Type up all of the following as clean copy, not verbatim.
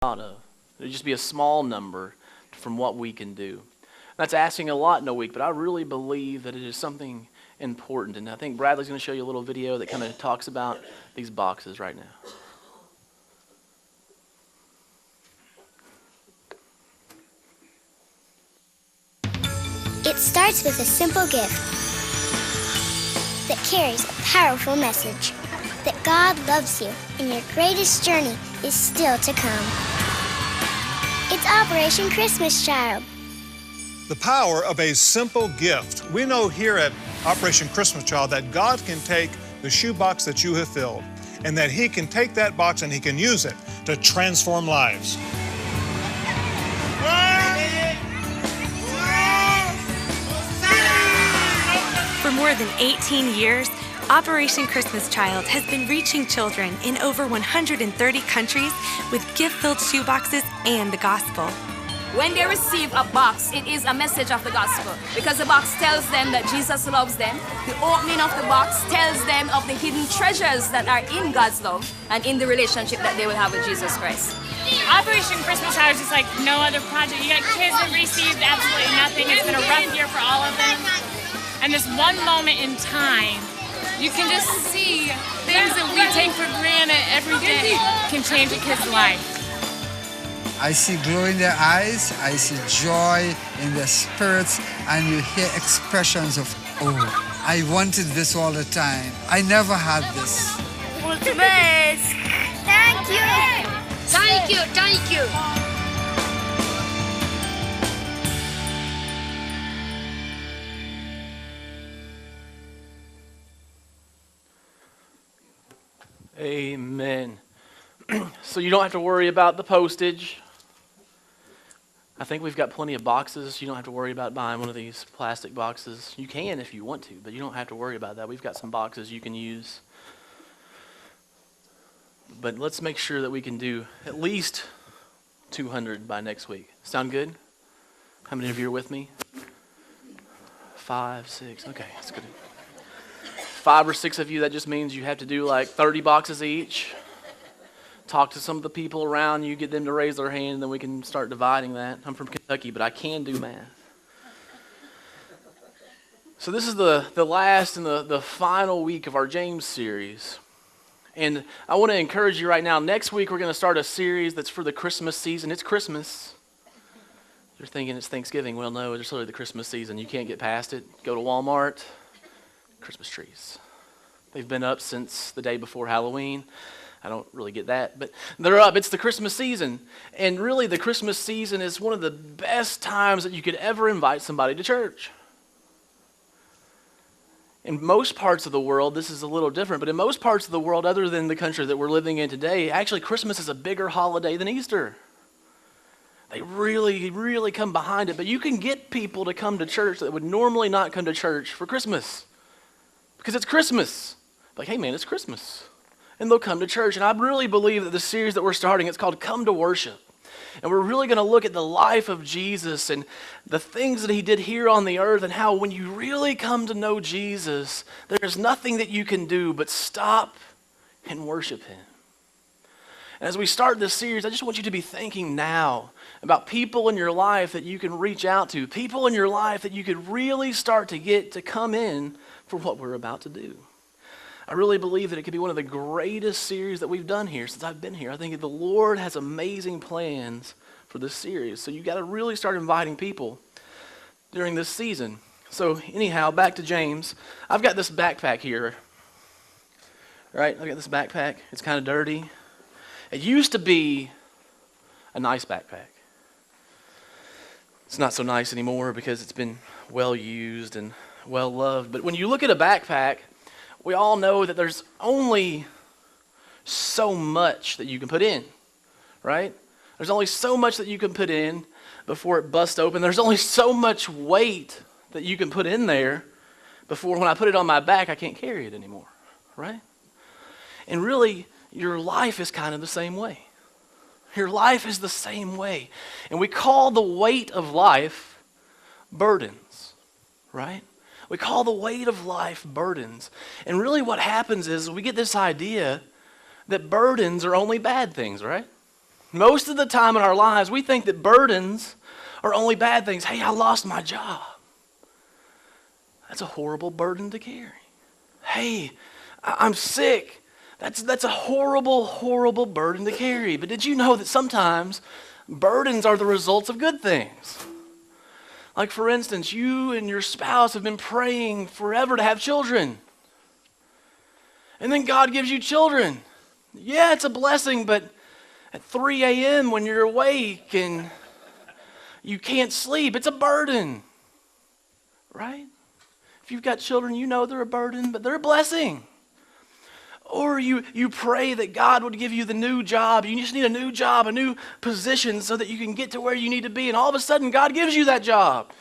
lot of. It'd just be a small number from what we can do. That's asking a lot in a week, but I really believe that it is something important. And I think Bradley's going to show you a little video that kind of talks about these boxes right now. It starts with a simple gift that carries a powerful message that God loves you and your greatest journey is still to come. It's Operation Christmas Child. The power of a simple gift. We know here at Operation Christmas Child that God can take the shoebox that you have filled and that He can take that box and He can use it to transform lives. For more than 18 years, Operation Christmas Child has been reaching children in over 130 countries with gift-filled shoeboxes and the gospel. When they receive a box, it is a message of the gospel because the box tells them that Jesus loves them. The opening of the box tells them of the hidden treasures that are in God's love and in the relationship that they will have with Jesus Christ. Operation Christmas Child is just like no other project. You got kids that received absolutely nothing. It's been a rough year for all of them. And this one moment in time, you can just see things that we take for granted every day can change a kid's life. I see glow in their eyes, I see joy in their spirits, and you hear expressions of, oh, I wanted this all the time. I never had this. Mulțumesc! Thank you! Thank you, thank you! Amen. So you don't have to worry about the postage. I think we've got plenty of boxes. You don't have to worry about buying one of these plastic boxes. You can if you want to, but you don't have to worry about that. We've got some boxes you can use. But let's make sure that we can do at least 200 by next week. Sound good? How many of you are with me? 5, 6. Okay, that's good. 5 or 6 of you, that just means you have to do like 30 boxes each. Talk to some of the people around you, get them to raise their hand, and then we can start dividing that. I'm from Kentucky, but I can do math. So this is the last and the final week of our James series. And I want to encourage you right now, next week we're going to start a series that's for the Christmas season. It's Christmas. You're thinking it's Thanksgiving. Well, no, it's really the Christmas season. You can't get past it. Go to Walmart, Christmas trees. They've been up since the day before Halloween. I don't really get that, but they're up. It's the Christmas season. And really, the Christmas season is one of the best times that you could ever invite somebody to church. In most parts of the world, this is a little different, but in most parts of the world, other than the country that we're living in today, actually Christmas is a bigger holiday than Easter. They really, really come behind it. But you can get people to come to church that would normally not come to church for Christmas because it's Christmas. Like, hey man, it's Christmas. And they'll come to church. And I really believe that the series that we're starting, it's called Come to Worship. And we're really going to look at the life of Jesus and the things that he did here on the earth and how when you really come to know Jesus, there's nothing that you can do but stop and worship him. And as we start this series, I just want you to be thinking now about people in your life that you can reach out to, people in your life that you could really start to get to come in for what we're about to do. I really believe that it could be one of the greatest series that we've done here since I've been here. I think the Lord has amazing plans for this series. So you got to really start inviting people during this season. So anyhow, back to James. I've got this backpack here. Right? I've got this backpack. It's kind of dirty. It used to be a nice backpack. It's not so nice anymore because it's been well used and well loved. But when you look at a backpack, we all know that there's only so much that you can put in, right? There's only so much that you can put in before it busts open. There's only so much weight that you can put in there before when I put it on my back, I can't carry it anymore, right? And really, your life is kind of the same way. Your life is the same way. And we call the weight of life burdens, right? We call the weight of life burdens. And really what happens is we get this idea that burdens are only bad things, right? Most of the time in our lives, we think that burdens are only bad things. Hey, I lost my job. That's a horrible burden to carry. Hey, I'm sick. That's a horrible, horrible burden to carry. But did you know that sometimes burdens are the results of good things? Like, for instance, you and your spouse have been praying forever to have children. And then God gives you children. Yeah, it's a blessing, but at 3 a.m. when you're awake and you can't sleep, it's a burden, right? If you've got children, you know they're a burden, but they're a blessing. Or you pray that God would give you the new job. You just need a new job, a new position so that you can get to where you need to be. And all of a sudden, God gives you that job.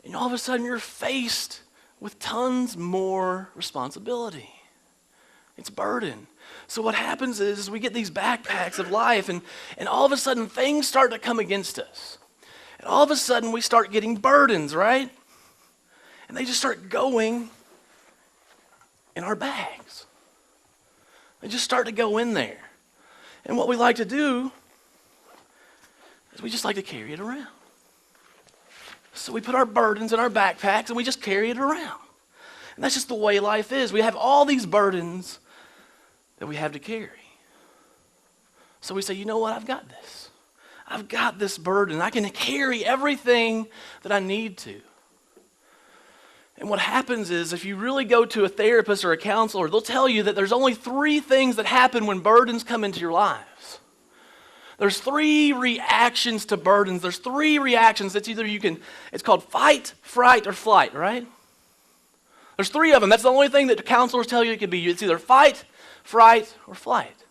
And all of a sudden, you're faced with tons more responsibility. It's a burden. So what happens is we get these backpacks of life, and all of a sudden, things start to come against us. And all of a sudden, we start getting burdens, right? And they just start going in our bags. They just start to go in there. And what we like to do is we just like to carry it around. So we put our burdens in our backpacks and we just carry it around. And that's just the way life is. We have all these burdens that we have to carry. So we say, you know what, I've got this. I've got this burden. I can carry everything that I need to. And what happens is if you really go to a therapist or a counselor, they'll tell you that there's only 3 things that happen when burdens come into your lives. There's 3 reactions to burdens. There's 3 reactions. It's called fight, fright, or flight, right? There's 3 of them. That's the only thing that the counselors tell you it can be. It's either fight, fright, or flight.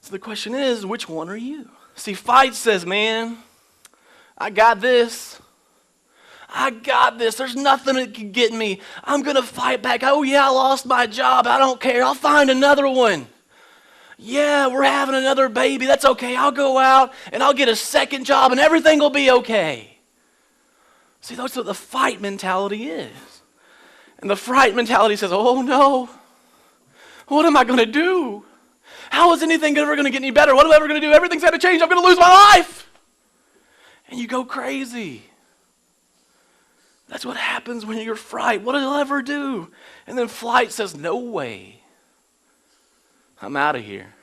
So the question is, which one are you? See, fight says, man, I got this. I got this. There's nothing that can get me. I'm going to fight back. Oh, yeah, I lost my job. I don't care. I'll find another one. Yeah, we're having another baby. That's okay. I'll go out and I'll get a second job and everything will be okay. See, that's what the fight mentality is. And the fright mentality says, oh, no. What am I going to do? How is anything ever going to get any better? What am I ever going to do? Everything's got to change. I'm going to lose my life. And you go crazy. That's what happens when you're fright. What did I ever do? And then flight says, no way. I'm out of here.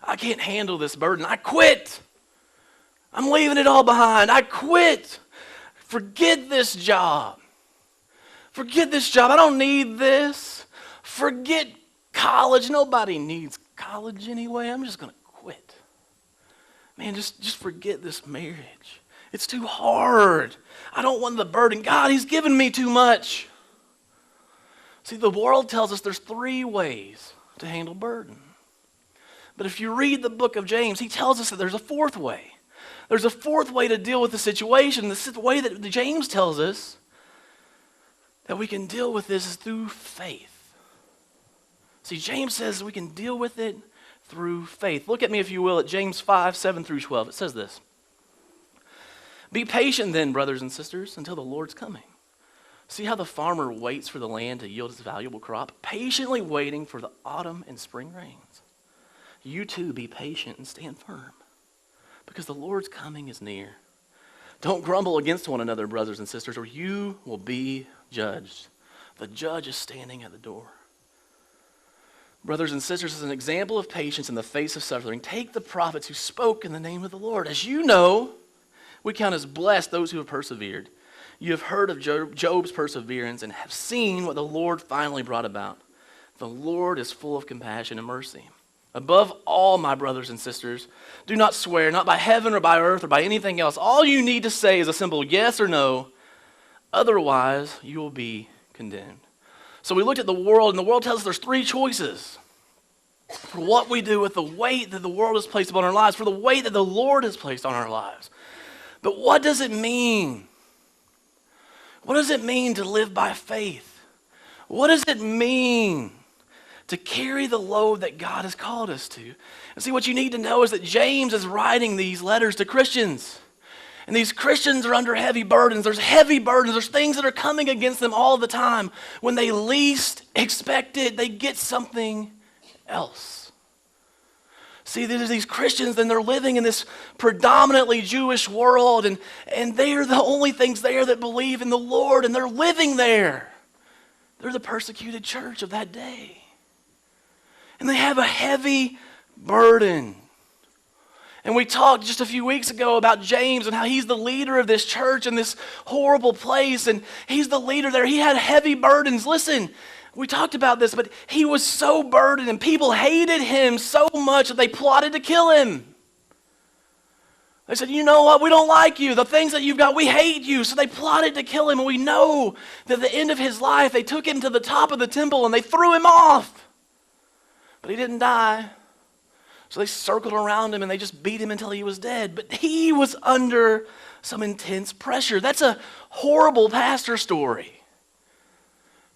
I can't handle this burden. I quit. I'm leaving it all behind. I quit. Forget this job. Forget this job. I don't need this. Forget college. Nobody needs college anyway. I'm just going to quit. Man, just forget this marriage. It's too hard. I don't want the burden. God, He's given me too much. See, the world tells us there's 3 ways to handle burden. But if you read the book of James, he tells us that there's a 4th way. There's a 4th way to deal with the situation. The way that James tells us that we can deal with this is through faith. See, James says we can deal with it through faith. Look at me, if you will, at James 5, 7 through 12. It says this. Be patient then, brothers and sisters, until the Lord's coming. See how the farmer waits for the land to yield its valuable crop, patiently waiting for the autumn and spring rains. You too be patient and stand firm, because the Lord's coming is near. Don't grumble against one another, brothers and sisters, or you will be judged. The judge is standing at the door. Brothers and sisters, as an example of patience in the face of suffering, take the prophets who spoke in the name of the Lord. As you know, we count as blessed those who have persevered. You have heard of Job's perseverance and have seen what the Lord finally brought about. The Lord is full of compassion and mercy. Above all, my brothers and sisters, do not swear, not by heaven or by earth or by anything else. All you need to say is a simple yes or no. Otherwise, you will be condemned. So we looked at the world, and the world tells us there's 3 choices for what we do with the weight that the world has placed upon our lives, for the weight that the Lord has placed on our lives. But what does it mean? What does it mean to live by faith? What does it mean to carry the load that God has called us to? And see, what you need to know is that James is writing these letters to Christians. And these Christians are under heavy burdens. There's heavy burdens. There's things that are coming against them all the time. When they least expect it, they get something else. See, there's these Christians, and they're living in this predominantly Jewish world, and they're the only things there that believe in the Lord, and they're living there. They're the persecuted church of that day. And they have a heavy burden. And we talked just a few weeks ago about James and how he's the leader of this church in this horrible place, and he's the leader there. He had heavy burdens. Listen, we talked about this, but he was so burdened, and people hated him so much that they plotted to kill him. They said, you know what, we don't like you. The things that you've got, we hate you. So they plotted to kill him, and we know that at the end of his life, they took him to the top of the temple, and they threw him off. But he didn't die. So they circled around him, and they just beat him until he was dead. But he was under some intense pressure. That's a horrible pastor story.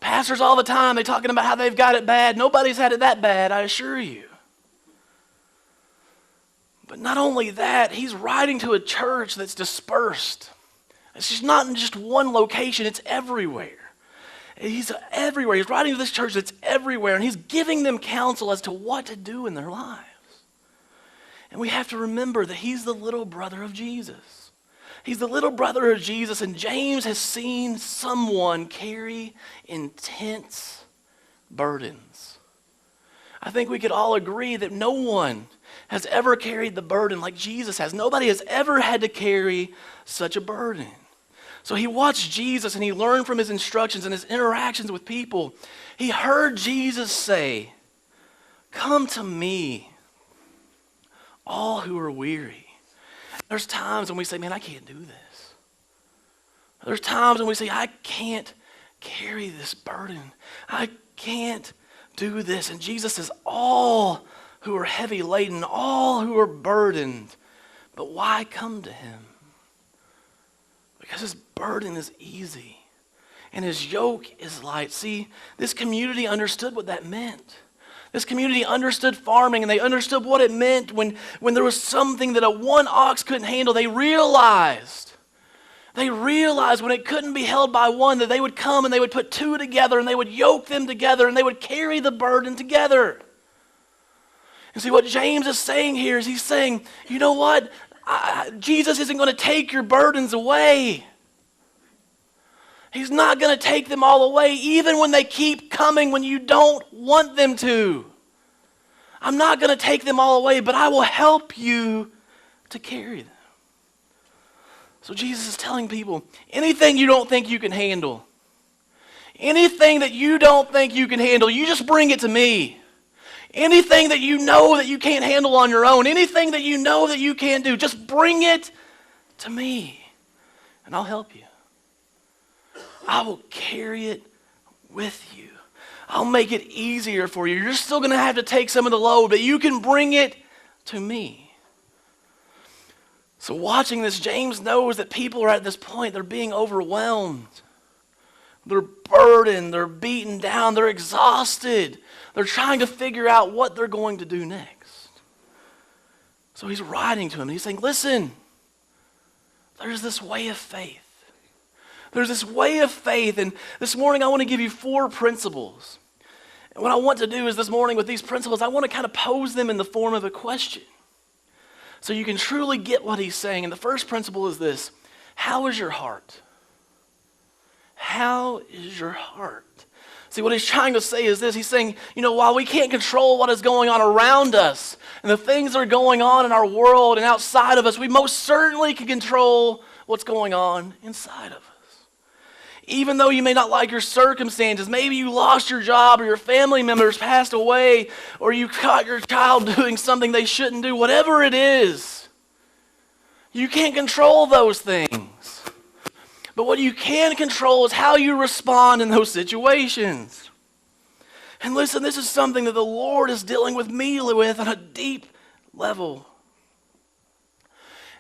Pastors all the time, they're talking about how they've got it bad. Nobody's had it that bad, I assure you. But not only that, he's writing to a church that's dispersed. It's just not in just one location, it's everywhere. He's everywhere. He's writing to this church that's everywhere, and he's giving them counsel as to what to do in their lives. And we have to remember that he's the little brother of Jesus. He's the little brother of Jesus, and James has seen someone carry intense burdens. I think we could all agree that no one has ever carried the burden like Jesus has. Nobody has ever had to carry such a burden. So he watched Jesus, and he learned from his instructions and his interactions with people. He heard Jesus say, "Come to me, all who are weary." There's times when we say, man, I can't do this. There's times when we say, I can't carry this burden. I can't do this. And Jesus says, all who are heavy laden, all who are burdened. But why come to him? Because his burden is easy and his yoke is light. See, this community understood what that meant. This community understood farming, and they understood what it meant when there was something that a one ox couldn't handle. They realized when it couldn't be held by one, that they would come and they would put two together, and they would yoke them together, and they would carry the burden together. And see, what James is saying here is he's saying, you know what? Jesus isn't going to take your burdens away. He's not going to take them all away, even when they keep coming when you don't want them to. I'm not going to take them all away, but I will help you to carry them. So Jesus is telling people, anything you don't think you can handle, anything that you don't think you can handle, you just bring it to me. Anything that you know that you can't handle on your own, anything that you know that you can't do, just bring it to me, and I'll help you. I will carry it with you. I'll make it easier for you. You're still going to have to take some of the load, but you can bring it to me. So watching this, James knows that people are at this point, they're being overwhelmed. They're burdened, they're beaten down, they're exhausted. They're trying to figure out what they're going to do next. So he's writing to him, and he's saying, listen, there's this way of faith. There's this way of faith, and this morning I want to give you 4 principles. And what I want to do is this morning with these principles, I want to kind of pose them in the form of a question so you can truly get what he's saying. And the first principle is this: how is your heart? How is your heart? See, what he's trying to say is this. He's saying, you know, while we can't control what is going on around us and the things that are going on in our world and outside of us, we most certainly can control what's going on inside of us. Even though you may not like your circumstances, maybe you lost your job or your family members passed away or you caught your child doing something they shouldn't do, whatever it is, you can't control those things. But what you can control is how you respond in those situations. And listen, this is something that the Lord is dealing with me with on a deep level.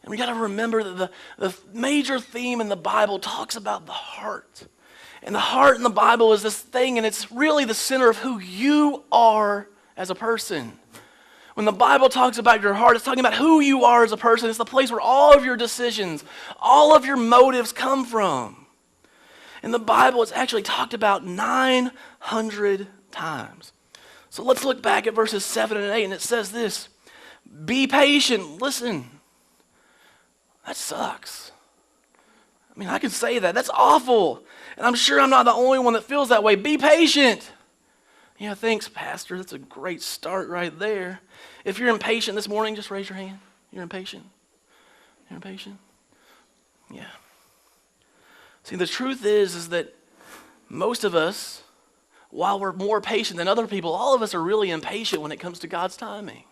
And we got to remember that the major theme in the Bible talks about the heart. And the heart in the Bible is this thing, and it's really the center of who you are as a person. When the Bible talks about your heart, it's talking about who you are as a person. It's the place where all of your decisions, all of your motives come from. In the Bible, it's actually talked about 900 times. So let's look back at verses 7 and 8, and it says this: Be patient. Listen, that sucks. I mean, I can say that. That's awful. And I'm sure I'm not the only one that feels that way. Be patient. Yeah, thanks, Pastor. That's a great start right there. If you're impatient this morning, just raise your hand. You're impatient? You're impatient? Yeah. See, the truth is that most of us, while we're more patient than other people, all of us are really impatient when it comes to God's timing.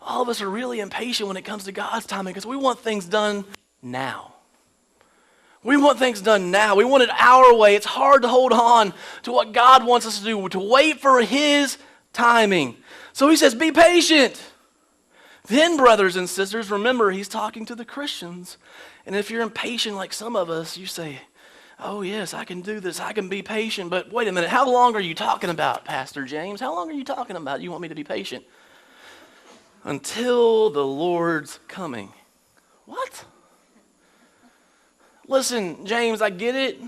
All of us are really impatient when it comes to God's timing because we want things done now. We want things done now. We want it our way. It's hard to hold on to what God wants us to do, to wait for His timing. So He says, be patient. Then, brothers and sisters, remember, He's talking to the Christians. And if you're impatient like some of us, you say, oh yes, I can do this. I can be patient. But wait a minute, how long are you talking about, Pastor James? How long are you talking about? You want me to be patient? Until the Lord's coming. What? Listen, James, I get it.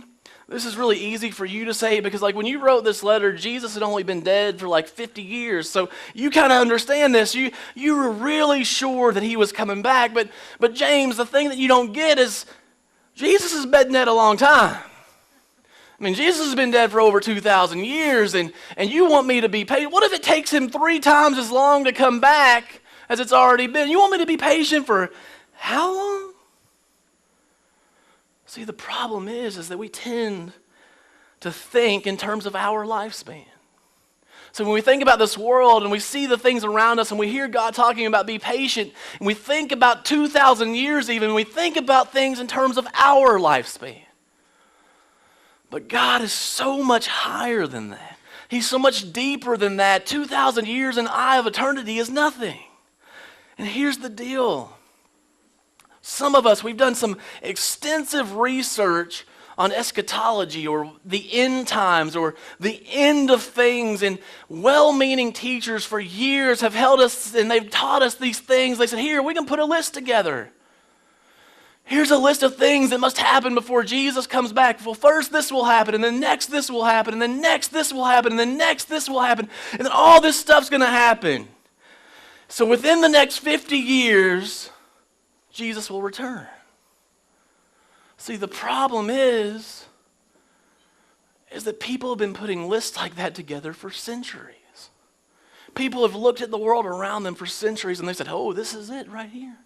This is really easy for you to say because like when you wrote this letter, Jesus had only been dead for like 50 years. So you kind of understand this. You were really sure that He was coming back. But James, the thing that you don't get is Jesus has been dead a long time. I mean, Jesus has been dead for over 2,000 years, and you want me to be patient? What if it takes Him 3 times as long to come back as it's already been? You want me to be patient for how long? See, the problem is that we tend to think in terms of our lifespan. So when we think about this world and we see the things around us and we hear God talking about be patient, and we think about 2,000 years even, we think about things in terms of our lifespan. But God is so much higher than that. He's so much deeper than that. 2,000 years in the eye of eternity is nothing. And here's the deal. Some of us, we've done some extensive research on eschatology or the end times or the end of things, and well-meaning teachers for years have held us and they've taught us these things. They said, here, we can put a list together. Here's a list of things that must happen before Jesus comes back. Well, first this will happen, and then next this will happen, and then next this will happen, and then next this will happen, and then all this stuff's going to happen. So within the next 50 years, Jesus will return. See, the problem is that people have been putting lists like that together for centuries. People have looked at the world around them for centuries and they said, oh, this is it right here.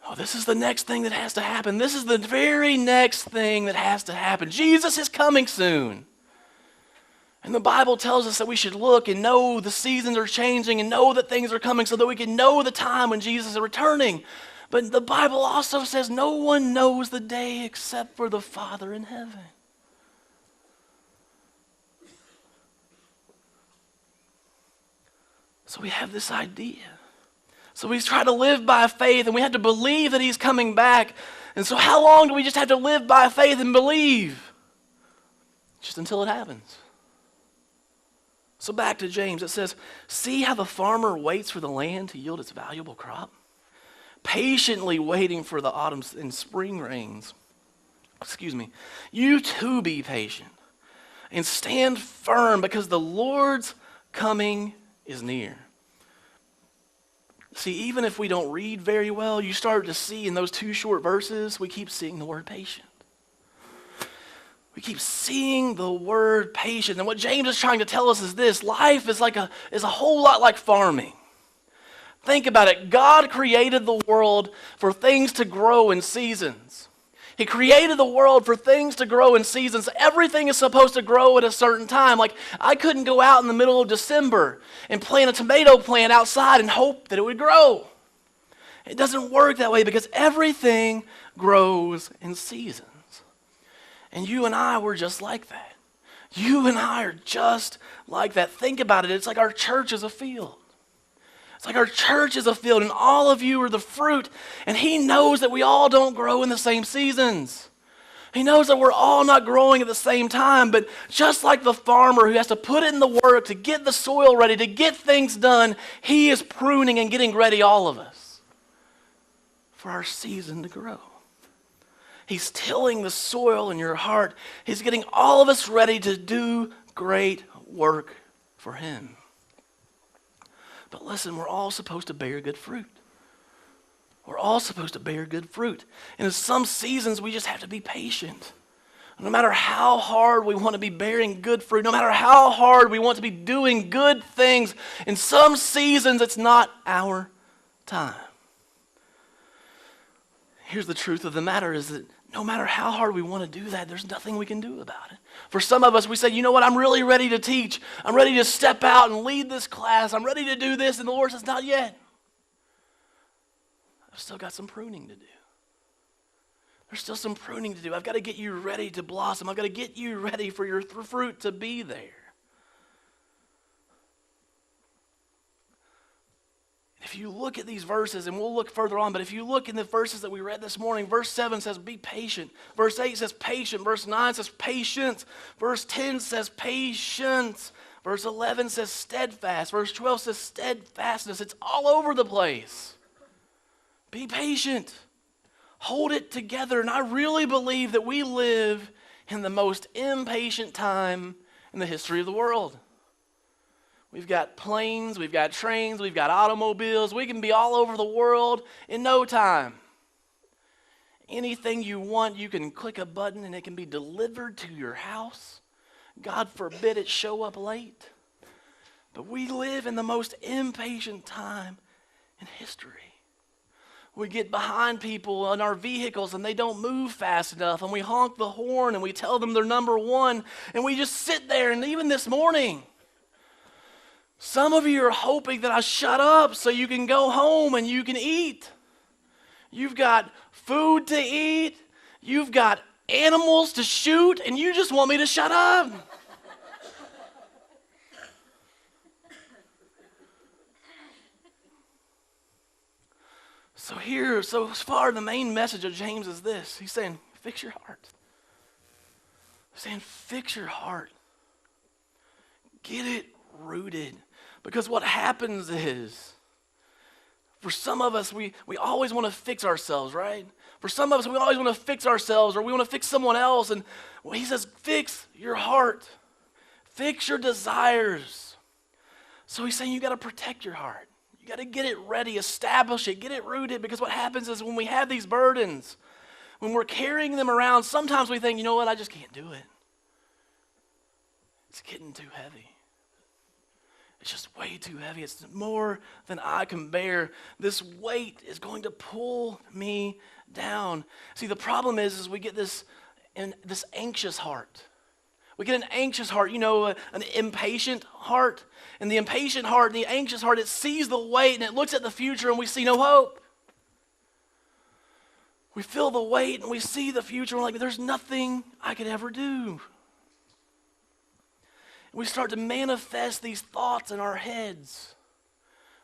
Oh, this is the next thing that has to happen. This is the very next thing that has to happen. Jesus is coming soon. And the Bible tells us that we should look and know the seasons are changing and know that things are coming so that we can know the time when Jesus is returning. But the Bible also says no one knows the day except for the Father in heaven. So we have this idea. So we try to live by faith and we have to believe that He's coming back. And so how long do we just have to live by faith and believe? Just until it happens. So back to James, it says, see how the farmer waits for the land to yield its valuable crop? Patiently waiting for the autumn and spring rains. You too be patient and stand firm because the Lord's coming is near. See, even if we don't read very well, you start to see in those 2 short verses, we keep seeing the word patient. We keep seeing the word patient. And what James is trying to tell us is this: life is a whole lot like farming. Think about it. God created the world for things to grow in seasons. He created the world for things to grow in seasons. Everything is supposed to grow at a certain time. Like, I couldn't go out in the middle of December and plant a tomato plant outside and hope that it would grow. It doesn't work that way because everything grows in seasons. And you and I were just like that. You and I are just like that. Think about it. It's like our church is a field. It's like our church is a field and all of you are the fruit. And He knows that we all don't grow in the same seasons. He knows that we're all not growing at the same time. But just like the farmer who has to put in the work to get the soil ready, to get things done, He is pruning and getting ready all of us for our season to grow. He's tilling the soil in your heart. He's getting all of us ready to do great work for Him. But listen, we're all supposed to bear good fruit. We're all supposed to bear good fruit. And in some seasons, we just have to be patient. No matter how hard we want to be bearing good fruit, no matter how hard we want to be doing good things, in some seasons, it's not our time. Here's the truth of the matter is that no matter how hard we want to do that, there's nothing we can do about it. For some of us, we say, you know what, I'm really ready to teach. I'm ready to step out and lead this class. I'm ready to do this. And the Lord says, not yet. I've still got some pruning to do. There's still some pruning to do. I've got to get you ready to blossom. I've got to get you ready for your fruit to be there. If you look at these verses, and we'll look further on, but if you look in the verses that we read this morning, verse 7 says, be patient. Verse 8 says patient. Verse 9 says patience. Verse 10 says patience. Verse 11 says steadfast. Verse 12 says steadfastness. It's all over the place. Be patient. Hold it together. And I really believe that we live in the most impatient time in the history of the world. We've got planes, we've got trains, we've got automobiles. We can be all over the world in no time. Anything you want, you can click a button and it can be delivered to your house. God forbid it show up late. But we live in the most impatient time in history. We get behind people in our vehicles and they don't move fast enough, and we honk the horn and we tell them they're number one, and we just sit there. And even this morning, some of you are hoping that I shut up so you can go home and you can eat. You've got food to eat, you've got animals to shoot, and you just want me to shut up. So far, the main message of James is this. He's saying, fix your heart. He's saying, fix your heart. Get it rooted. Because what happens is, for some of us, we always want to fix ourselves, right? For some of us, we always want to fix ourselves, or we want to fix someone else. And he says, fix your heart. Fix your desires. So he's saying you got to protect your heart. You got to get it ready, establish it, get it rooted, because what happens is when we have these burdens, when we're carrying them around, sometimes we think, you know what, I just can't do it. It's getting too heavy. It's just way too heavy. It's more than I can bear. This weight is going to pull me down. See, the problem is we get this anxious heart. We get an anxious heart, an impatient heart. And the impatient heart and the anxious heart, it sees the weight and it looks at the future and we see no hope. We feel the weight and we see the future and we're like, there's nothing I could ever do. We start to manifest these thoughts in our heads.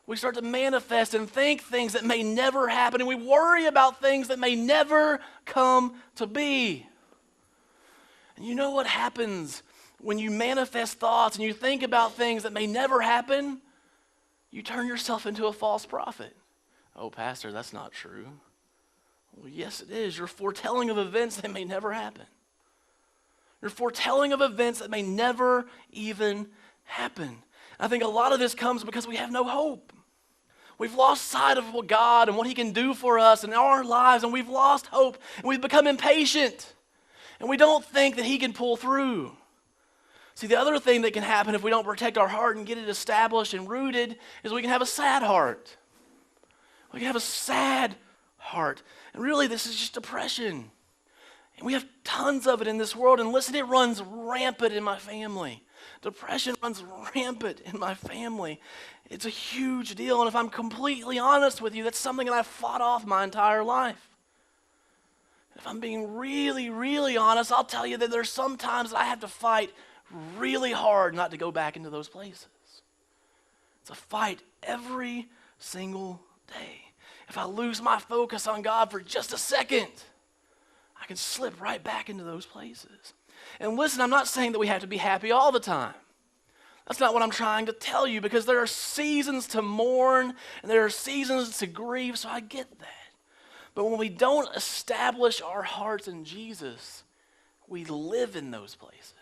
We start to manifest and think things that may never happen, and we worry about things that may never come to be. And you know what happens when you manifest thoughts and you think about things that may never happen? You turn yourself into a false prophet. Oh, Pastor, that's not true. Well, yes, it is. You're foretelling of events that may never happen. You're foretelling of events that may never even happen. I think a lot of this comes because we have no hope. We've lost sight of what God and what He can do for us in our lives, and we've lost hope, and we've become impatient, and we don't think that He can pull through. See, the other thing that can happen if we don't protect our heart and get it established and rooted is we can have a sad heart. We can have a sad heart. And really, this is just depression. And we have tons of it in this world. And listen, it runs rampant in my family. Depression runs rampant in my family. It's a huge deal. And if I'm completely honest with you, that's something that I've fought off my entire life. If I'm being really, really honest, I'll tell you that there's some times that I have to fight really hard not to go back into those places. It's a fight every single day. If I lose my focus on God for just a second, I can slip right back into those places. And listen, I'm not saying that we have to be happy all the time. That's not what I'm trying to tell you, because there are seasons to mourn and there are seasons to grieve, so I get that. But when we don't establish our hearts in Jesus, we live in those places.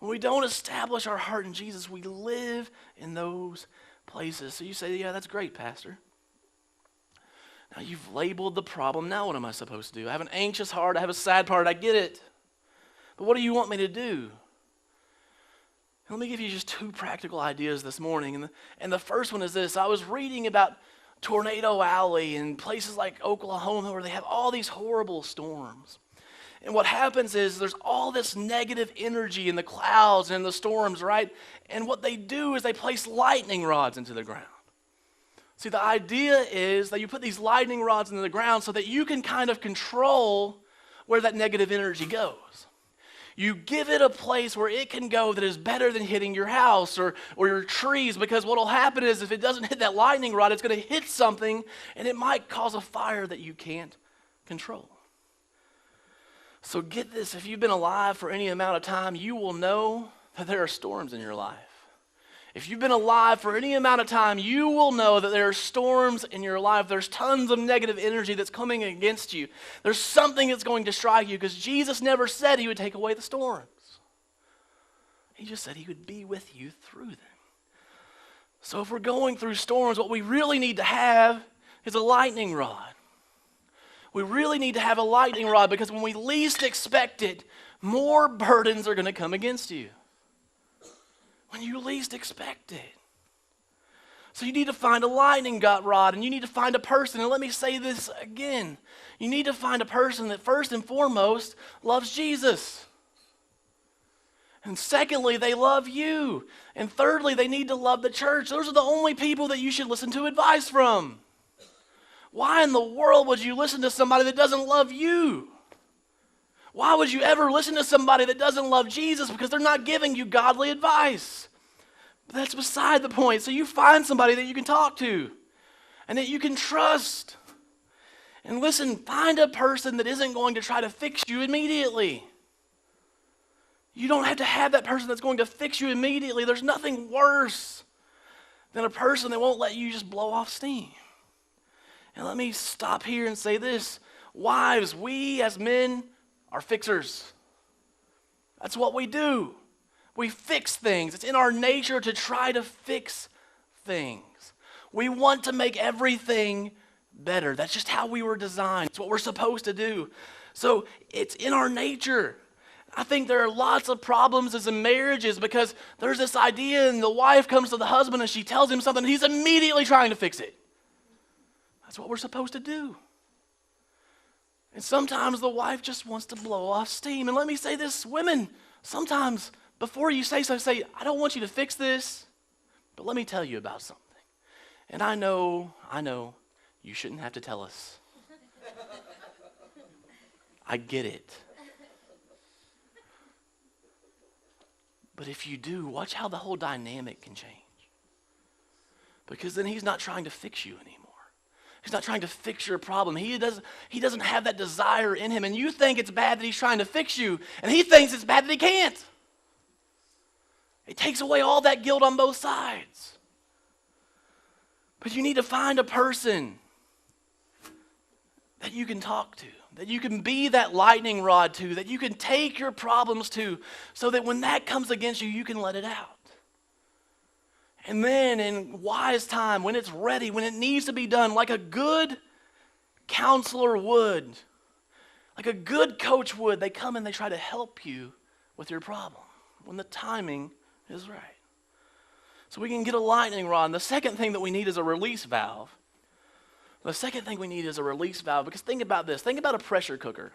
When we don't establish our heart in Jesus, we live in those places. So you say, yeah, that's great, Pastor. Now you've labeled the problem. Now what am I supposed to do? I have an anxious heart. I have a sad heart. I get it. But what do you want me to do? Let me give you just 2 practical ideas this morning. And the first one is this. I was reading about Tornado Alley and places like Oklahoma where they have all these horrible storms. And what happens is there's all this negative energy in the clouds and in the storms, right? And what they do is they place lightning rods into the ground. See, the idea is that you put these lightning rods into the ground so that you can kind of control where that negative energy goes. You give it a place where it can go that is better than hitting your house or your trees, because what will happen is if it doesn't hit that lightning rod, it's going to hit something and it might cause a fire that you can't control. So get this, if you've been alive for any amount of time, you will know that there are storms in your life. If you've been alive for any amount of time, you will know that there are storms in your life. There's tons of negative energy that's coming against you. There's something that's going to strike you, because Jesus never said he would take away the storms. He just said he would be with you through them. So if we're going through storms, what we really need to have is a lightning rod. We really need to have a lightning rod, because when we least expect it, more burdens are going to come against you. When you least expect it. So you need to find a lightning rod, and you need to find a person. And let me say this again. You need to find a person that first and foremost loves Jesus. And secondly, they love you. And thirdly, they need to love the church. Those are the only people that you should listen to advice from. Why in the world would you listen to somebody that doesn't love you? Why would you ever listen to somebody that doesn't love Jesus? Because they're not giving you godly advice. But that's beside the point. So you find somebody that you can talk to and that you can trust. And listen, find a person that isn't going to try to fix you immediately. You don't have to have that person that's going to fix you immediately. There's nothing worse than a person that won't let you just blow off steam. And let me stop here and say this. Wives, we as men are fixers. That's what we do. We fix things. It's in our nature to try to fix things. We want to make everything better. That's just how we were designed. It's what we're supposed to do. So it's in our nature. I think there are lots of problems as in marriages because there's this idea, and the wife comes to the husband and she tells him something, and he's immediately trying to fix it. That's what we're supposed to do. And sometimes the wife just wants to blow off steam. And let me say this, women, sometimes before you say something, say, I don't want you to fix this, but let me tell you about something. And I know, you shouldn't have to tell us. I get it. But if you do, watch how the whole dynamic can change. Because then he's not trying to fix you anymore. He's not trying to fix your problem. He doesn't have that desire in him. And you think it's bad that he's trying to fix you. And he thinks it's bad that he can't. It takes away all that guilt on both sides. But you need to find a person that you can talk to, that you can be that lightning rod to, that you can take your problems to, so that when that comes against you, you can let it out. And then in wise time, when it's ready, when it needs to be done, like a good counselor would, like a good coach would, they come and they try to help you with your problem when the timing is right. So we can get a lightning rod. And the second thing that we need is a release valve. The second thing we need is a release valve, because think about this. Think about a pressure cooker.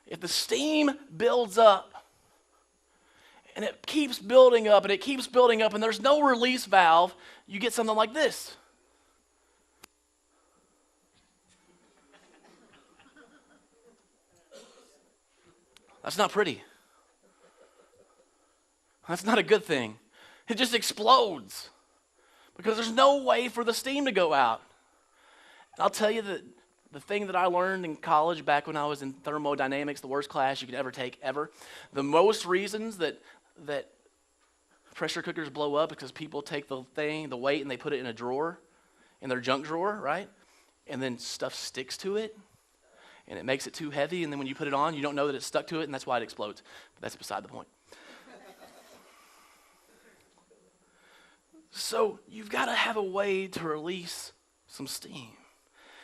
If the steam builds up, and it keeps building up, and it keeps building up, and there's no release valve, you get something like this. That's not pretty. That's not a good thing. It just explodes because there's no way for the steam to go out. And I'll tell you that the thing that I learned in college back when I was in thermodynamics, the worst class you could ever take ever, the most reasons that pressure cookers blow up is because people take the weight, and they put it in a drawer, in their junk drawer, right? And then stuff sticks to it, and it makes it too heavy, and then when you put it on, you don't know that it's stuck to it, and that's why it explodes. But that's beside the point. So you've got to have a way to release some steam.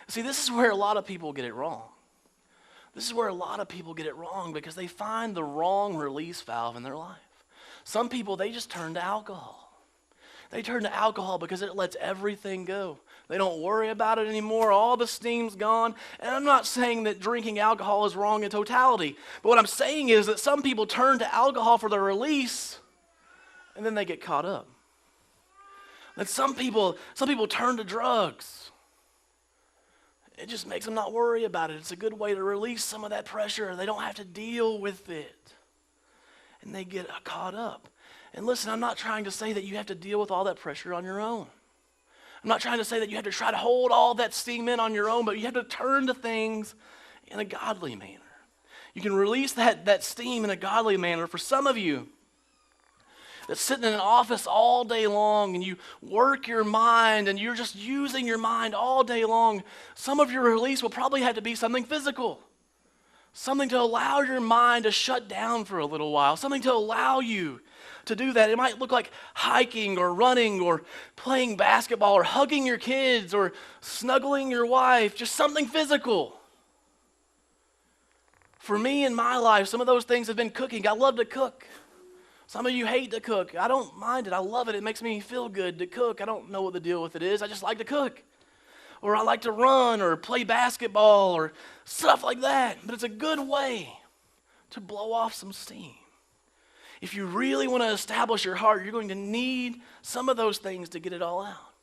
See, this is where a lot of people get it wrong. This is where a lot of people get it wrong because they find the wrong release valve in their life. Some people, they just turn to alcohol. They turn to alcohol because it lets everything go. They don't worry about it anymore. All the steam's gone. And I'm not saying that drinking alcohol is wrong in totality. But what I'm saying is that some people turn to alcohol for their release, and then they get caught up. That some people turn to drugs. It just makes them not worry about it. It's a good way to release some of that pressure. They don't have to deal with it. And they get caught up. And listen, I'm not trying to say that you have to deal with all that pressure on your own. I'm not trying to say that you have to try to hold all that steam in on your own, but you have to turn to things in a godly manner. You can release that steam in a godly manner. For some of you, that's sitting in an office all day long and you work your mind and you're just using your mind all day long, some of your release will probably have to be something physical. Something to allow your mind to shut down for a little while. Something to allow you to do that. It might look like hiking or running or playing basketball or hugging your kids or snuggling your wife. Just something physical. For me in my life, some of those things have been cooking. I love to cook. Some of you hate to cook. I don't mind it. I love it. It makes me feel good to cook. I don't know what the deal with it is. I just like to cook. Or I like to run or play basketball or stuff like that. But it's a good way to blow off some steam. If you really want to establish your heart, you're going to need some of those things to get it all out.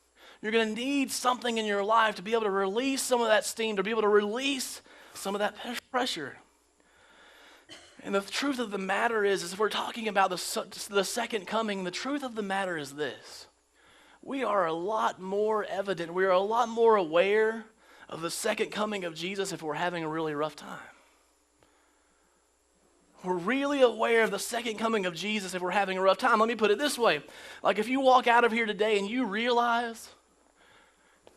You're going to need something in your life to be able to release some of that steam, to be able to release some of that pressure. And the truth of the matter is if we're talking about the second coming, the truth of the matter is this. We are a lot more evident, we are a lot more aware of the second coming of Jesus if we're having a really rough time. We're really aware of the second coming of Jesus if we're having a rough time. Let me put it this way. Like if you walk out of here today and you realize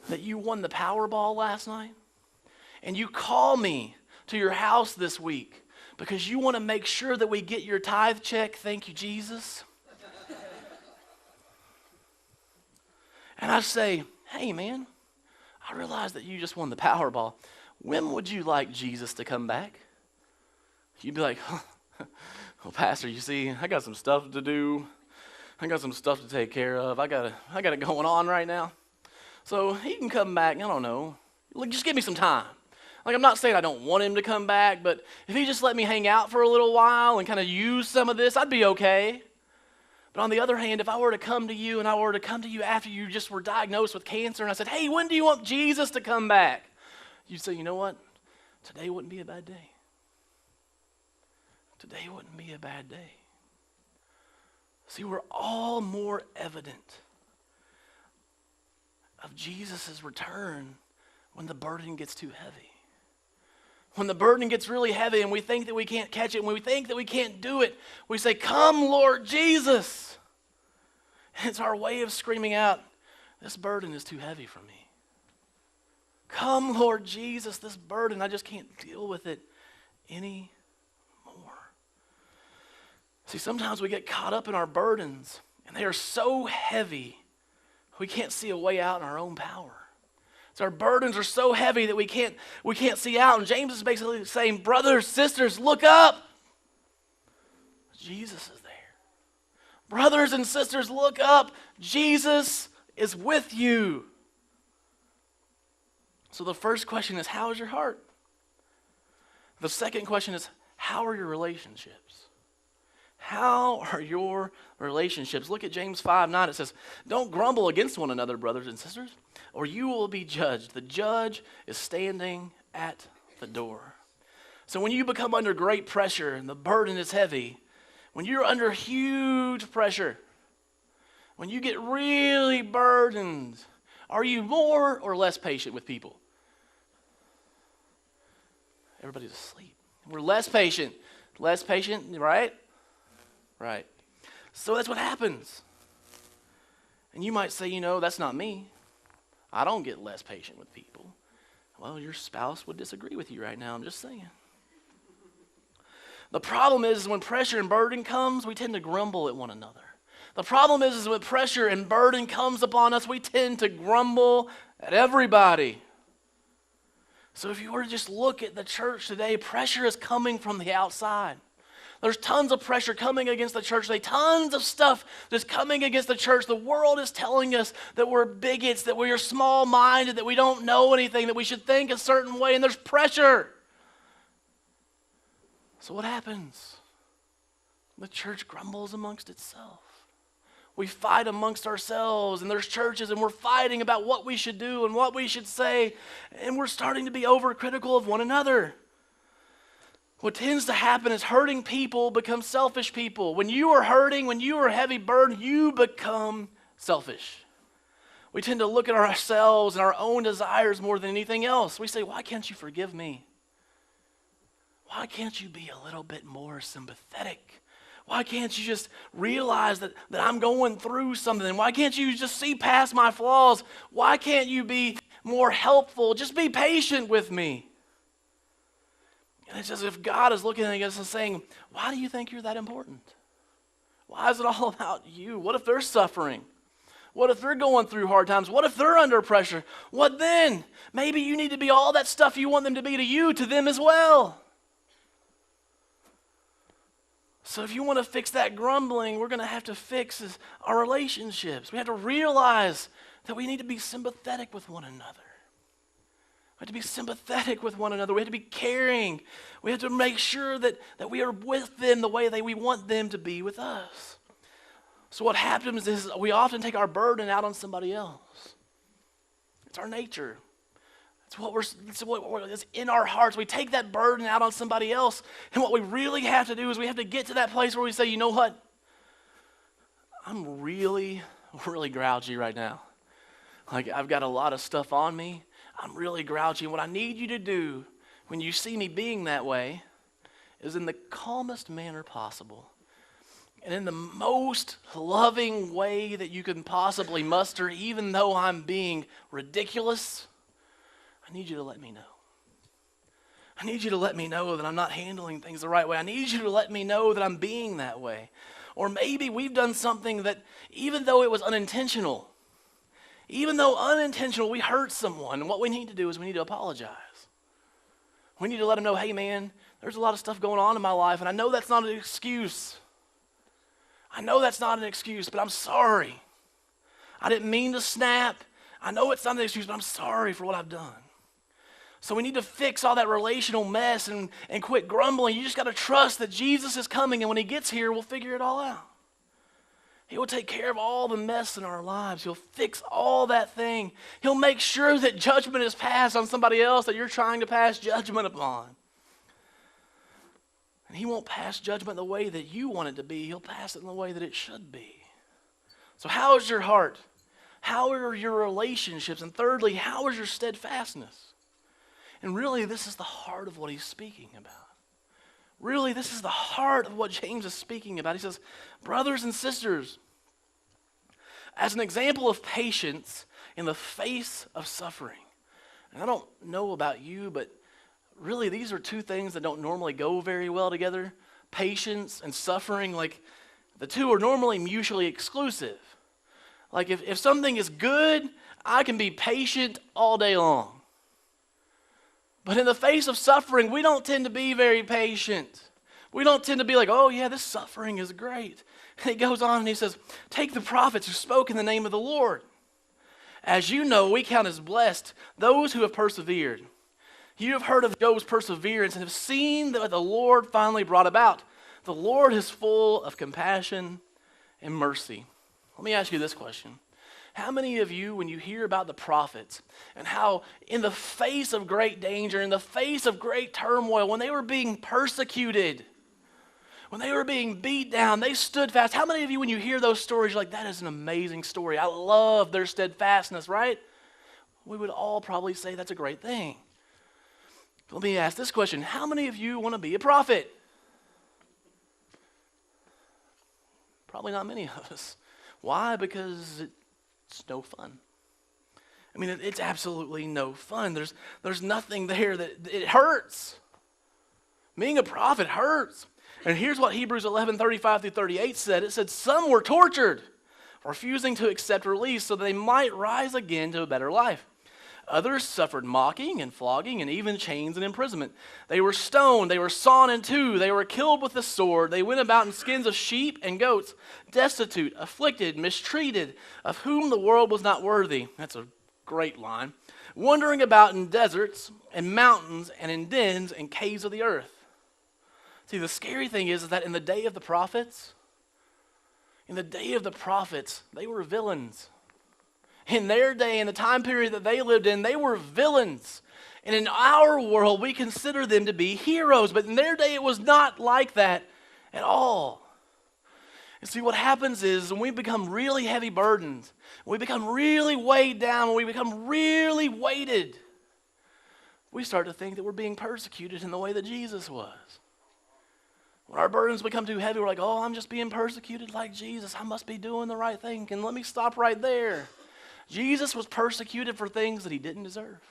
that you won the Powerball last night, and you call me to your house this week because you want to make sure that we get your tithe check, thank you, Jesus. And I say, hey, man, I realize that you just won the Powerball. When would you like Jesus to come back? You'd be like, well, Pastor, you see, I got some stuff to do. I got some stuff to take care of. I got it going on right now. So he can come back, I don't know. Just give me some time. Like, I'm not saying I don't want him to come back, but if he just let me hang out for a little while and kind of use some of this, I'd be okay. But on the other hand, if I were to come to you and I were to come to you after you just were diagnosed with cancer and I said, hey, when do you want Jesus to come back? You'd say, you know what? Today wouldn't be a bad day. Today wouldn't be a bad day. See, we're all more evident of Jesus' return when the burden gets too heavy. When the burden gets really heavy and we think that we can't catch it, when we think that we can't do it, we say, come, Lord Jesus. And it's our way of screaming out, this burden is too heavy for me. Come, Lord Jesus, this burden, I just can't deal with it anymore. See, sometimes we get caught up in our burdens, and they are so heavy, we can't see a way out in our own power. So our burdens are so heavy that we can't see out. And James is basically saying, brothers, sisters, look up. Jesus is there. Brothers and sisters, look up. Jesus is with you. So the first question is, how is your heart? The second question is, how are your relationships? How are your relationships? Look at James 5:9. It says, don't grumble against one another, brothers and sisters, or you will be judged. The judge is standing at the door. So when you become under great pressure and the burden is heavy, when you're under huge pressure, when you get really burdened, are you more or less patient with people? Everybody's asleep. We're less patient, right? Right. So that's what happens. And you might say, that's not me. I don't get less patient with people. Well, your spouse would disagree with you right now. I'm just saying. The problem is when pressure and burden comes, we tend to grumble at one another. The problem is when pressure and burden comes upon us, we tend to grumble at everybody. So if you were to just look at the church today, pressure is coming from the outside. There's tons of pressure coming against the church today, tons of stuff that's coming against the church. The world is telling us that we're bigots, that we are small-minded, that we don't know anything, that we should think a certain way, and there's pressure. So what happens? The church grumbles amongst itself. We fight amongst ourselves, and there's churches, and we're fighting about what we should do and what we should say, and we're starting to be overcritical of one another. What tends to happen is hurting people become selfish people. When you are hurting, when you are heavy burden, you become selfish. We tend to look at ourselves and our own desires more than anything else. We say, why can't you forgive me? Why can't you be a little bit more sympathetic? Why can't you just realize that I'm going through something? Why can't you just see past my flaws? Why can't you be more helpful? Just be patient with me. And it's as if God is looking at us and saying, why do you think you're that important? Why is it all about you? What if they're suffering? What if they're going through hard times? What if they're under pressure? What then? Maybe you need to be all that stuff you want them to be to you, to them as well. So if you want to fix that grumbling, we're going to have to fix our relationships. We have to realize that we need to be sympathetic with one another. We have to be sympathetic with one another. We have to be caring. We have to make sure that we are with them the way that we want them to be with us. So what happens is we often take our burden out on somebody else. It's our nature. It's in our hearts. We take that burden out on somebody else. And what we really have to do is we have to get to that place where we say, you know what? I'm really, really grouchy right now. Like, I've got a lot of stuff on me. I'm really grouchy. And what I need you to do when you see me being that way is in the calmest manner possible and in the most loving way that you can possibly muster, even though I'm being ridiculous, I need you to let me know. I need you to let me know that I'm not handling things the right way. I need you to let me know that I'm being that way. Or maybe we've done something that, even though it was unintentional, we hurt someone. And what we need to do is we need to apologize. We need to let them know, hey man, there's a lot of stuff going on in my life, and I know that's not an excuse. But I'm sorry. I didn't mean to snap. I know it's not an excuse, but I'm sorry for what I've done. So we need to fix all that relational mess and quit grumbling. You just got to trust that Jesus is coming, and when he gets here, we'll figure it all out. He will take care of all the mess in our lives. He'll fix all that thing. He'll make sure that judgment is passed on somebody else that you're trying to pass judgment upon. And he won't pass judgment the way that you want it to be. He'll pass it in the way that it should be. So how is your heart? How are your relationships? And thirdly, how is your steadfastness? And really, this is the heart of what he's speaking about. Really, this is the heart of what James is speaking about. He says, brothers and sisters, as an example of patience in the face of suffering. And I don't know about you, but really these are two things that don't normally go very well together. Patience and suffering, like the two are normally mutually exclusive. Like if something is good, I can be patient all day long. But in the face of suffering, we don't tend to be very patient. We don't tend to be like, oh yeah, this suffering is great. And he goes on and he says, take the prophets who spoke in the name of the Lord. As you know, we count as blessed those who have persevered. You have heard of Job's perseverance and have seen that the Lord finally brought about. The Lord is full of compassion and mercy. Let me ask you this question. How many of you, when you hear about the prophets and how in the face of great danger, in the face of great turmoil, when they were being persecuted, when they were being beat down, they stood fast. How many of you, when you hear those stories, you're like, that is an amazing story. I love their steadfastness, right? We would all probably say that's a great thing. Let me ask this question. How many of you want to be a prophet? Probably not many of us. Why? Because it's no fun. I mean, it's absolutely no fun. There's nothing there that it hurts. Being a prophet hurts. And here's what Hebrews 11:35 through 38 said. It said, some were tortured, refusing to accept release so they might rise again to a better life. Others suffered mocking and flogging and even chains and imprisonment. They were stoned, they were sawn in two, they were killed with the sword. They went about in skins of sheep and goats, destitute, afflicted, mistreated, of whom the world was not worthy. That's a great line. Wandering about in deserts and mountains and in dens and caves of the earth. See, the scary thing is that in the day of the prophets, they were villains. In their day, in the time period that they lived in, they were villains. And in our world, we consider them to be heroes. But in their day, it was not like that at all. And see, what happens is when we become really heavy burdened, when we become really weighed down, when we become really weighted, we start to think that we're being persecuted in the way that Jesus was. When our burdens become too heavy, we're like, oh, I'm just being persecuted like Jesus. I must be doing the right thing. And let me stop right there. Jesus was persecuted for things that he didn't deserve.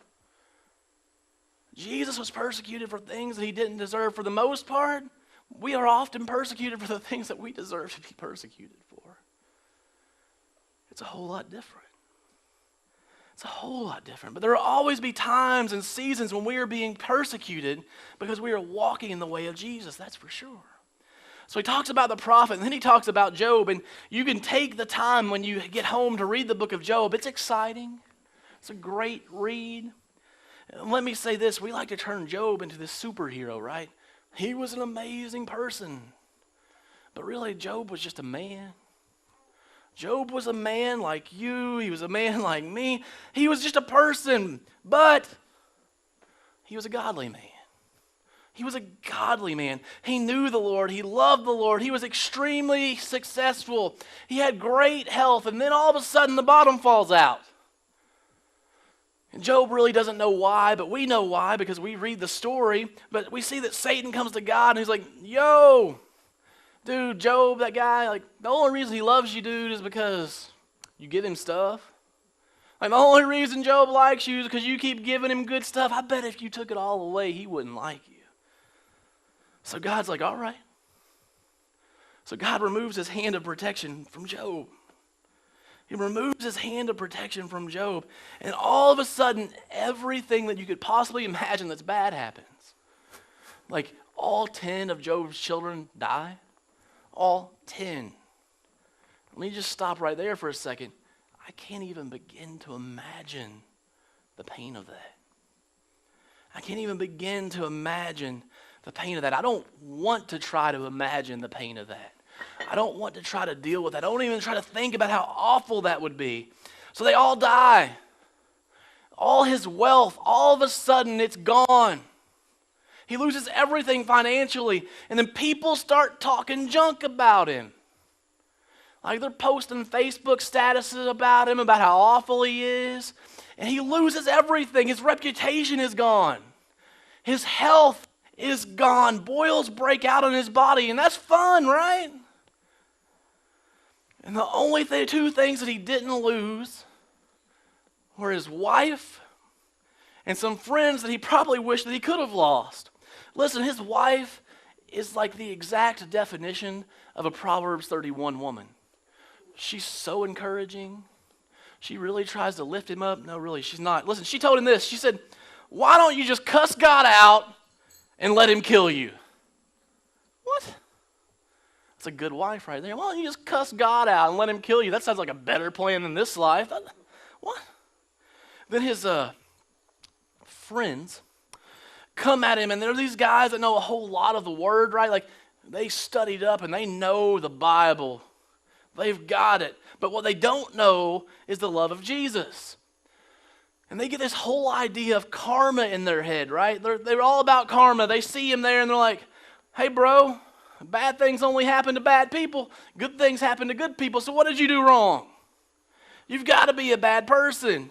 Jesus was persecuted for things that he didn't deserve. For the most part, we are often persecuted for the things that we deserve to be persecuted for. It's a whole lot different. It's a whole lot different. But there will always be times and seasons when we are being persecuted because we are walking in the way of Jesus, that's for sure. So he talks about the prophet, and then he talks about Job, and you can take the time when you get home to read the book of Job. It's exciting. It's a great read. And let me say this, we like to turn Job into this superhero, right? He was an amazing person. But really, Job was just a man. Job was a man like you. He was a man like me. He was just a person, but he was a godly man. He was a godly man. He knew the Lord. He loved the Lord. He was extremely successful. He had great health, and then all of a sudden the bottom falls out. And Job really doesn't know why, but we know why because we read the story. But we see that Satan comes to God, and he's like, yo, dude, Job, that guy, like, the only reason he loves you, dude, is because you give him stuff. Like, the only reason Job likes you is because you keep giving him good stuff. I bet if you took it all away, he wouldn't like you. So God's like, all right. So God removes his hand of protection from Job. He removes his hand of protection from Job. And all of a sudden, everything that you could possibly imagine that's bad happens. Like, all 10 of Job's children die. All 10. Let me just stop right there for a second. I can't even begin to imagine the pain of that. I can't even begin to imagine the pain of that. I don't want to try to imagine the pain of that. I don't want to try to deal with that. I don't even try to think about how awful that would be. So they all die. All his wealth, all of a sudden, it's gone. He loses everything financially, and then people start talking junk about him. Like they're posting Facebook statuses about him, about how awful he is, and he loses everything. His reputation is gone. His health is gone. Boils break out on his body, and that's fun, right? And the only two things that he didn't lose were his wife and some friends that he probably wished that he could have lost. Listen, his wife is like the exact definition of a Proverbs 31 woman. She's so encouraging. She really tries to lift him up. No, really, she's not. Listen, she told him this. She said, why don't you just cuss God out and let him kill you? What? That's a good wife right there. Why don't you just cuss God out and let him kill you? That sounds like a better plan than this life. What? Then his friends come at him, and there are these guys that know a whole lot of the word, right? Like, they studied up and they know the Bible. They've got it. But what they don't know is the love of Jesus. And they get this whole idea of karma in their head, right? They're all about karma. They see him there and they're like, hey, bro, bad things only happen to bad people. Good things happen to good people. So what did you do wrong? You've got to be a bad person.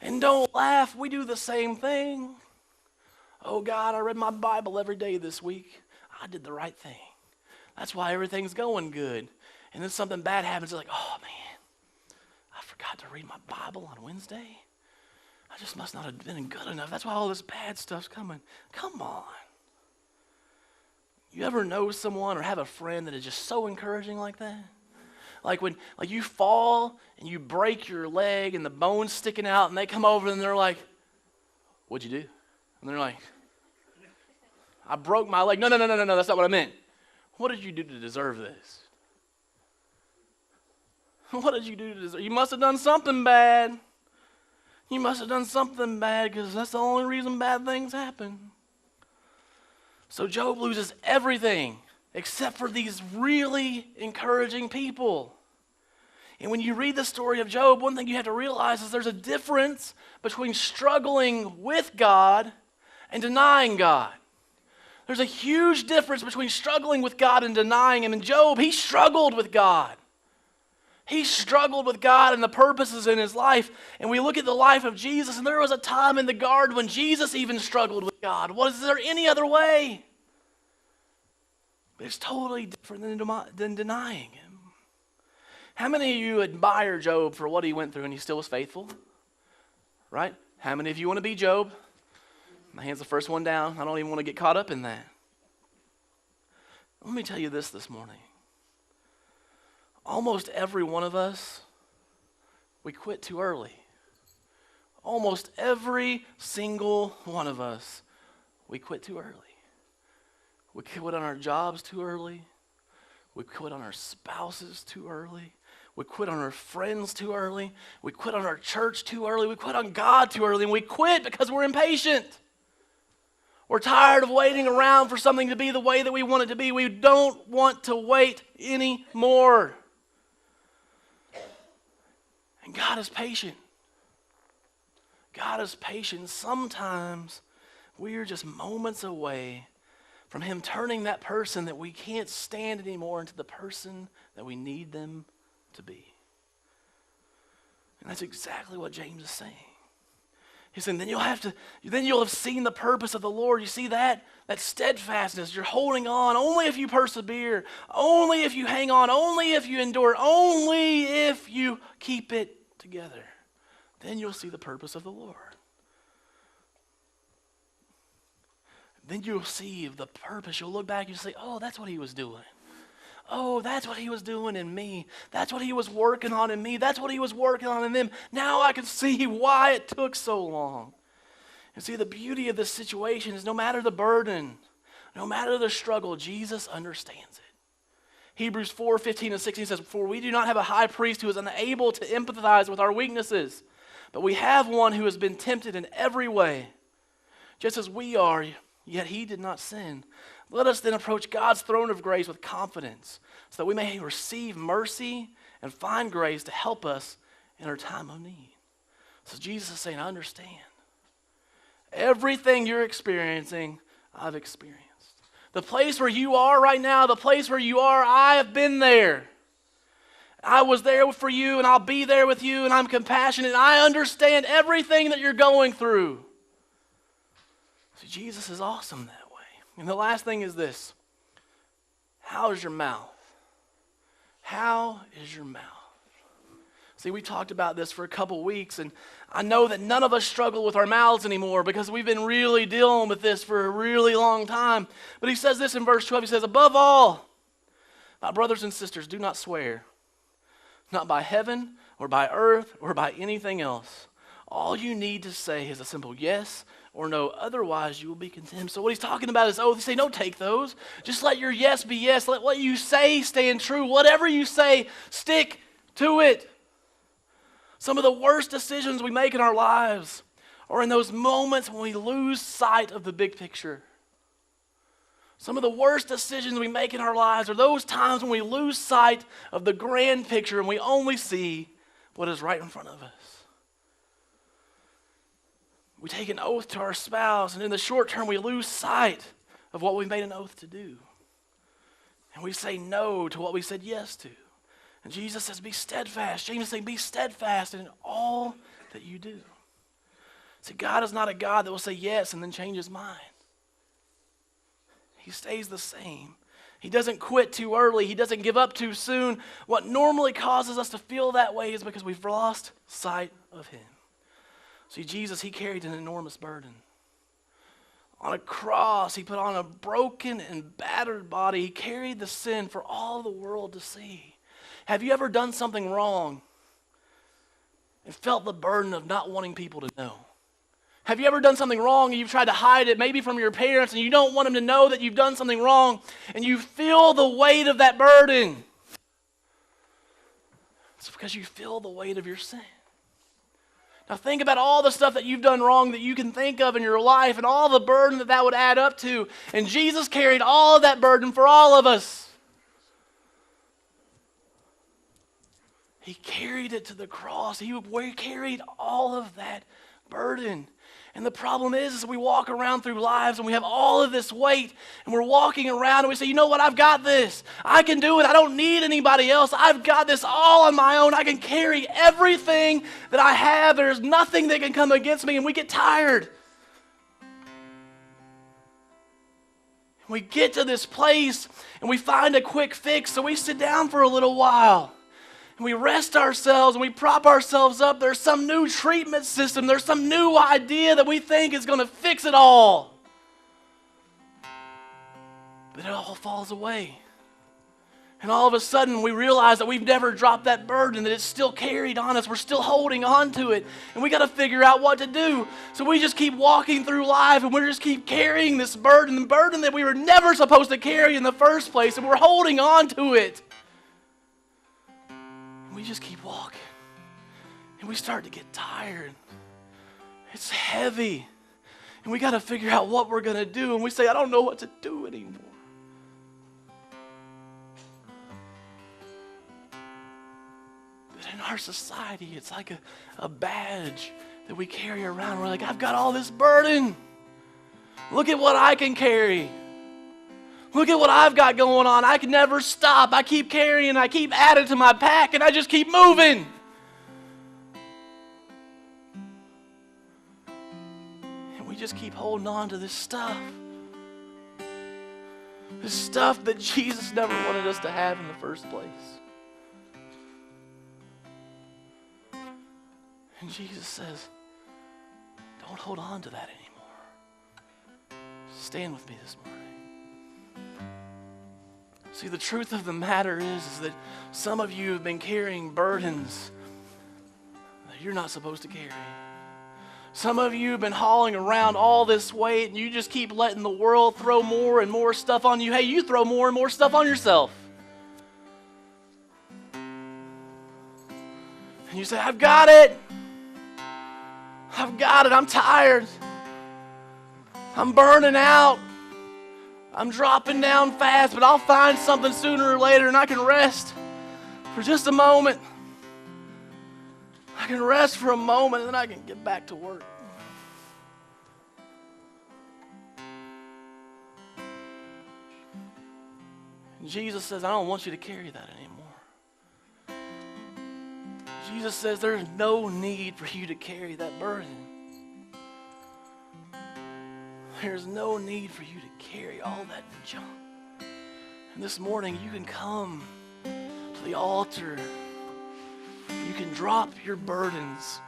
And don't laugh. We do the same thing. Oh, God, I read my Bible every day this week. I did the right thing. That's why everything's going good. And then something bad happens. It's like, oh, man, I forgot to read my Bible on Wednesday. I just must not have been good enough. That's why all this bad stuff's coming. Come on. You ever know someone or have a friend that is just so encouraging like that? Like when you fall and you break your leg and the bone's sticking out and they come over and they're like, "What'd you do?" And they're like, "I broke my leg." No, that's not what I meant. What did you do to deserve this? What did you do to deserve? You must have done something bad. You must have done something bad because that's the only reason bad things happen. So Job loses everything except for these really encouraging people. And when you read the story of Job, one thing you have to realize is there's a difference between struggling with God and denying God. There's a huge difference between struggling with God and denying Him. And Job, he struggled with God. He struggled with God and the purposes in his life. And we look at the life of Jesus, and there was a time in the garden when Jesus even struggled with God. Was there any other way? But it's totally different than denying Him. How many of you admire Job for what he went through and he still was faithful? Right? How many of you want to be Job? My hand's the first one down. I don't even want to get caught up in that. Let me tell you this morning. Almost every one of us, we quit too early. Almost every single one of us, we quit too early. We quit on our jobs too early. We quit on our spouses too early. We quit on our friends too early. We quit on our church too early. We quit on God too early. And we quit because we're impatient. We're tired of waiting around for something to be the way that we want it to be. We don't want to wait anymore. And God is patient. God is patient. Sometimes we are just moments away from Him turning that person that we can't stand anymore into the person that we need them to be. And that's exactly what James is saying. He's saying, then you'll have seen the purpose of the Lord. You see that steadfastness. You're holding on only if you persevere, only if you hang on, only if you endure, only if you keep it together. Then you'll see the purpose of the Lord. Then you'll see the purpose. You'll look back and you'll say, oh, that's what He was doing. Oh, that's what He was doing in me. That's what He was working on in me. That's what He was working on in them. Now I can see why it took so long. And see, the beauty of this situation is no matter the burden, no matter the struggle, Jesus understands it. Hebrews 4:15 and 16 says, for we do not have a high priest who is unable to empathize with our weaknesses, but we have one who has been tempted in every way, just as we are, yet He did not sin. Let us then approach God's throne of grace with confidence so that we may receive mercy and find grace to help us in our time of need. So Jesus is saying, I understand. Everything you're experiencing, I've experienced. The place where you are right now, the place where you are, I have been there. I was there for you, and I'll be there with you, and I'm compassionate. I understand everything that you're going through. See, Jesus is awesome that way. And the last thing is this. How is your mouth? How is your mouth? See, we talked about this for a couple weeks, and I know that none of us struggle with our mouths anymore because we've been really dealing with this for a really long time. But he says this in verse 12. He says, above all, my brothers and sisters, do not swear, not by heaven or by earth or by anything else. All you need to say is a simple yes or no, otherwise you will be condemned. So what he's talking about is oath. He's saying, don't take those. Just let your yes be yes. Let what you say stand true. Whatever you say, stick to it. Some of the worst decisions we make in our lives are in those moments when we lose sight of the big picture. Some of the worst decisions we make in our lives are those times when we lose sight of the grand picture and we only see what is right in front of us. We take an oath to our spouse, and in the short term, we lose sight of what we made an oath to do. And we say no to what we said yes to. And Jesus says, be steadfast. James is saying, be steadfast in all that you do. See, God is not a God that will say yes and then change His mind. He stays the same. He doesn't quit too early. He doesn't give up too soon. What normally causes us to feel that way is because we've lost sight of Him. See, Jesus, He carried an enormous burden. On a cross, he put on a broken and battered body. He carried the sin for all the world to see. Have you ever done something wrong and felt the burden of not wanting people to know? Have you ever done something wrong and you've tried to hide it, maybe from your parents, and you don't want them to know that you've done something wrong, and you feel the weight of that burden? It's because you feel the weight of your sin. Now think about all the stuff that you've done wrong that you can think of in your life and all the burden that would add up to. And Jesus carried all of that burden for all of us. He carried it to the cross. He carried all of that burden. And the problem is we walk around through lives and we have all of this weight, and we're walking around and we say, you know what, I've got this. I can do it. I don't need anybody else. I've got this all on my own. I can carry everything that I have. There's nothing that can come against me, and we get tired. We get to this place and we find a quick fix, so we sit down for a little while. And we rest ourselves and we prop ourselves up. There's some new treatment system. There's some new idea that we think is going to fix it all. But it all falls away. And all of a sudden we realize that we've never dropped that burden, that it's still carried on us. We're still holding on to it. And we got to figure out what to do. So we just keep walking through life and we just keep carrying this burden, the burden that we were never supposed to carry in the first place. And we're holding on to it. We just keep walking, and we start to get tired. It's heavy, and we got to figure out what we're going to do, and we say, I don't know what to do anymore. But in our society, it's like a badge that we carry around. We're like, I've got all this burden. Look at what I can carry. Look at what I've got going on. I can never stop. I keep carrying, I keep adding to my pack, and I just keep moving. And we just keep holding on to this stuff. This stuff that Jesus never wanted us to have in the first place. And Jesus says, don't hold on to that anymore. Stand with me this morning. See, the truth of the matter is that some of you have been carrying burdens that you're not supposed to carry. Some of you have been hauling around all this weight, and you just keep letting the world throw more and more stuff on you. Hey, you throw more and more stuff on yourself. And you say, I've got it. I've got it. I'm tired. I'm burning out. I'm dropping down fast, but I'll find something sooner or later, and I can rest for just a moment. I can rest for a moment, and then I can get back to work. And Jesus says, I don't want you to carry that anymore. Jesus says there's no need for you to carry that burden. There's no need for you to carry all that junk. And this morning you can come to the altar. You can drop your burdens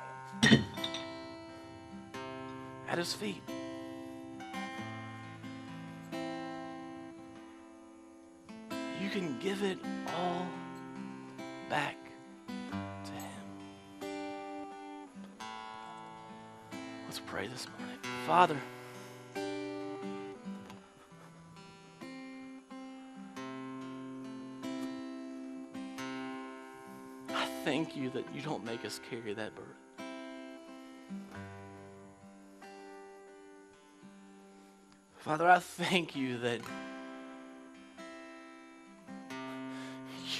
at His feet. You can give it all back to Him. Let's pray this morning. Father, thank you that you don't make us carry that burden. Father, I thank you that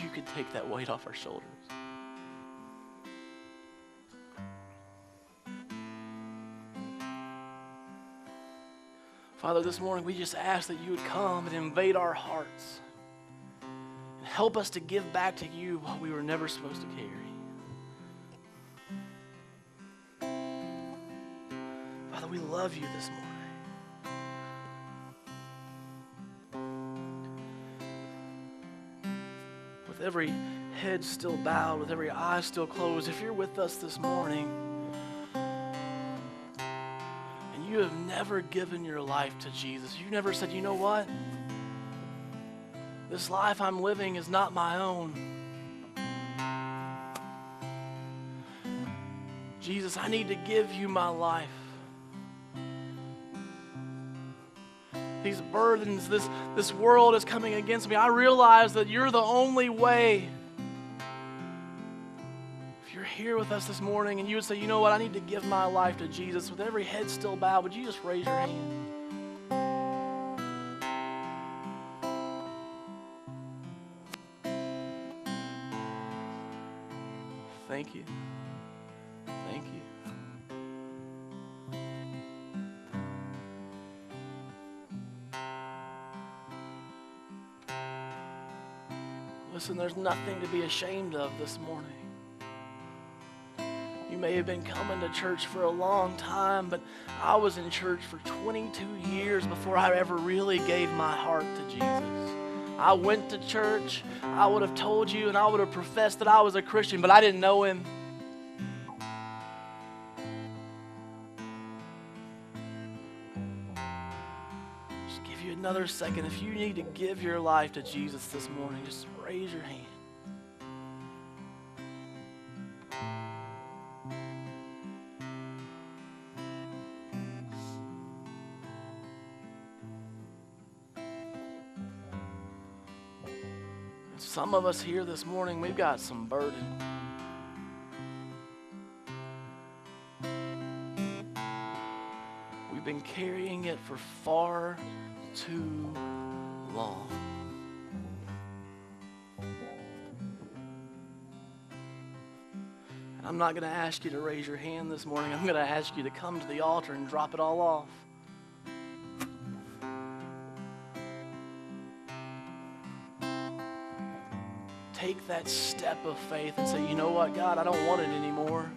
you could take that weight off our shoulders. Father, this morning we just ask that you would come and invade our hearts. Help us to give back to you what we were never supposed to carry. Father, we love you this morning. With every head still bowed, with every eye still closed, if you're with us this morning and you have never given your life to Jesus, you never said, you know what? This life I'm living is not my own. Jesus, I need to give you my life. These burdens, this world is coming against me. I realize that you're the only way. If you're here with us this morning and you would say, you know what, I need to give my life to Jesus, with every head still bowed, would you just raise your hand? Thank you. Thank you. Listen, there's nothing to be ashamed of this morning. You may have been coming to church for a long time, but I was in church for 22 years before I ever really gave my heart to Jesus. I went to church, I would have told you and I would have professed that I was a Christian, but I didn't know him. Just give you another second. If you need to give your life to Jesus this morning, just raise your hand. Some of us here this morning, we've got some burden. We've been carrying it for far too long. And I'm not going to ask you to raise your hand this morning. I'm going to ask you to come to the altar and drop it all off. Take that step of faith and say, you know what, God, I don't want it anymore.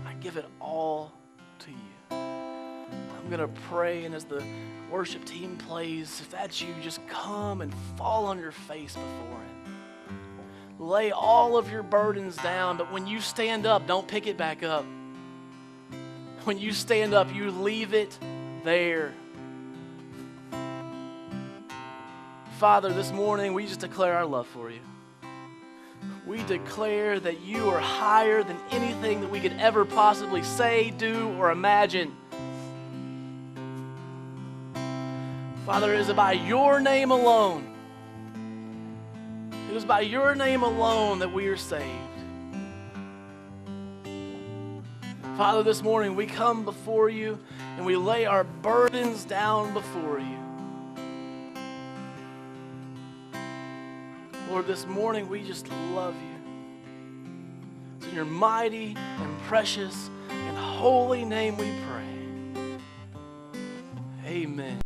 I give it all to you. I'm going to pray, and as the worship team plays, if that's you, just come and fall on your face before him. Lay all of your burdens down, but when you stand up, don't pick it back up. When you stand up, you leave it there. Father, this morning we just declare our love for you. We declare that you are higher than anything that we could ever possibly say, do, or imagine. Father, it is by your name alone. It is by your name alone that we are saved. Father, this morning we come before you and we lay our burdens down before you. Lord, this morning we just love you. It's in your mighty and precious and holy name we pray. Amen.